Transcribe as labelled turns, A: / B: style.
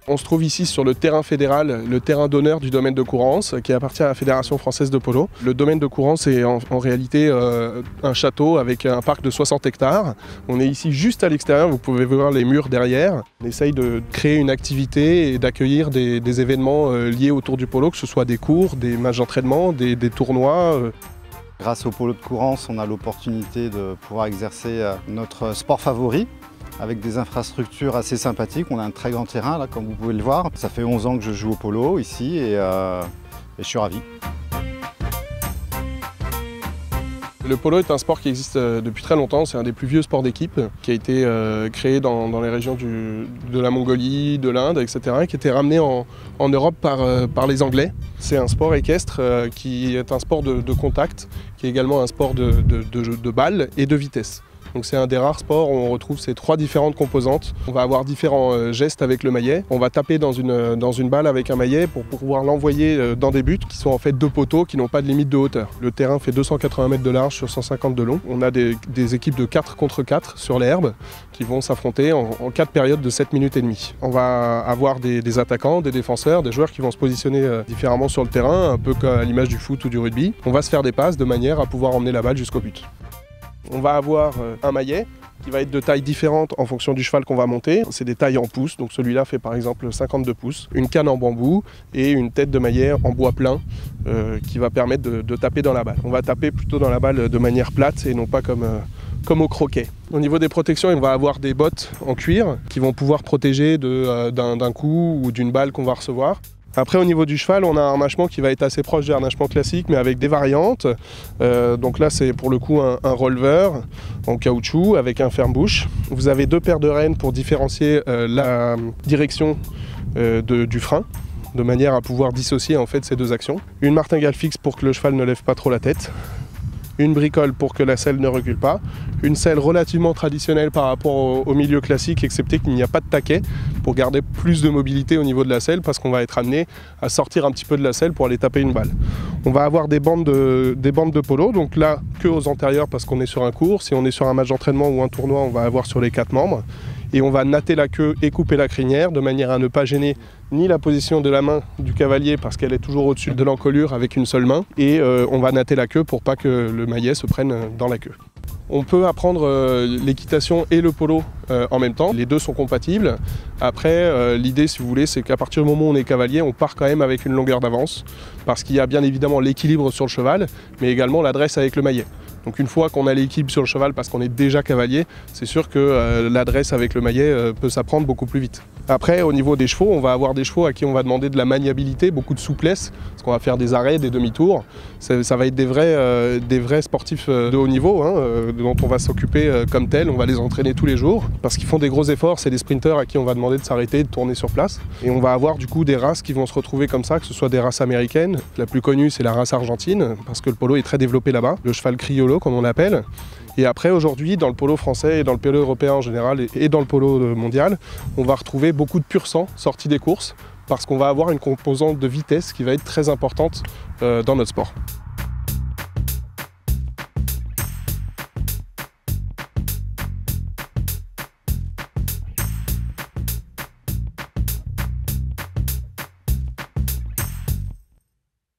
A: On se trouve ici sur le terrain fédéral, le terrain d'honneur du domaine de Courrance, qui appartient à la Fédération française de polo. Le domaine de Courrance est en réalité un château avec un parc de 60 hectares. On est ici juste à l'extérieur, vous pouvez voir les murs derrière. On essaye de créer une activité et d'accueillir des événements liés autour du polo, que ce soit des cours, des matchs d'entraînement, des tournois.
B: Grâce au polo de Courrance, on a l'opportunité de pouvoir exercer notre sport favori, avec des infrastructures assez sympathiques. On a un très grand terrain, là, comme vous pouvez le voir. Ça fait 11 ans que je joue au polo ici et je suis ravi.
A: Le polo est un sport qui existe depuis très longtemps, c'est un des plus vieux sports d'équipe qui a été créé dans les régions de la Mongolie, de l'Inde, etc. et qui a été ramené en Europe par les Anglais. C'est un sport équestre qui est un sport de contact, qui est également un sport de balle et de vitesse. Donc c'est un des rares sports où on retrouve ces trois différentes composantes. On va avoir différents gestes avec le maillet. On va taper dans une balle avec un maillet pour pouvoir l'envoyer dans des buts qui sont en fait deux poteaux qui n'ont pas de limite de hauteur. Le terrain fait 280 mètres de large sur 150 de long. On a des équipes de 4 contre 4 sur l'herbe qui vont s'affronter en 4 périodes de 7 minutes et demie. On va avoir des attaquants, des défenseurs, des joueurs qui vont se positionner différemment sur le terrain, un peu à l'image du foot ou du rugby. On va se faire des passes de manière à pouvoir emmener la balle jusqu'au but. On va avoir un maillet qui va être de taille différente en fonction du cheval qu'on va monter. C'est des tailles en pouces, donc celui-là fait par exemple 52 pouces. Une canne en bambou et une tête de maillet en bois plein qui va permettre de taper dans la balle. On va taper plutôt dans la balle de manière plate et non pas comme au croquet. Au niveau des protections, on va avoir des bottes en cuir qui vont pouvoir protéger d'un coup ou d'une balle qu'on va recevoir. Après, au niveau du cheval, on a un harnachement qui va être assez proche du harnachement classique, mais avec des variantes. Donc là, c'est pour le coup un roller en caoutchouc avec un ferme-bouche. Vous avez 2 paires de rênes pour différencier la direction du frein, de manière à pouvoir dissocier en fait ces deux actions. Une martingale fixe pour que le cheval ne lève pas trop la tête. Une bricole pour que la selle ne recule pas, une selle relativement traditionnelle par rapport au milieu classique, excepté qu'il n'y a pas de taquet, pour garder plus de mobilité au niveau de la selle, parce qu'on va être amené à sortir un petit peu de la selle pour aller taper une balle. On va avoir des bandes de polo, donc là, que aux antérieurs parce qu'on est sur un cours. Si on est sur un match d'entraînement ou un tournoi, on va avoir sur les 4 membres. Et on va natter la queue et couper la crinière de manière à ne pas gêner ni la position de la main du cavalier parce qu'elle est toujours au-dessus de l'encolure avec une seule main, et on va natter la queue pour pas que le maillet se prenne dans la queue. On peut apprendre l'équitation et le polo en même temps, les deux sont compatibles. Après, l'idée, si vous voulez, c'est qu'à partir du moment où on est cavalier, on part quand même avec une longueur d'avance, parce qu'il y a bien évidemment l'équilibre sur le cheval, mais également l'adresse avec le maillet. Donc une fois qu'on a l'équilibre sur le cheval parce qu'on est déjà cavalier, c'est sûr que l'adresse avec le maillet peut s'apprendre beaucoup plus vite. Après, au niveau des chevaux, on va avoir des chevaux à qui on va demander de la maniabilité, beaucoup de souplesse, parce qu'on va faire des arrêts, des demi-tours. Ça va être des vrais sportifs de haut niveau, dont on va s'occuper comme tel. On va les entraîner tous les jours, parce qu'ils font des gros efforts. C'est des sprinteurs à qui on va demander de s'arrêter, de tourner sur place. Et on va avoir du coup des races qui vont se retrouver comme ça, que ce soit des races américaines. La plus connue, c'est la race argentine, parce que le polo est très développé là-bas. Le cheval criollo, comme on l'appelle. Et après, aujourd'hui, dans le polo français et dans le polo européen en général et dans le polo mondial, on va retrouver beaucoup de pur sang sortis des courses parce qu'on va avoir une composante de vitesse qui va être très importante dans notre sport.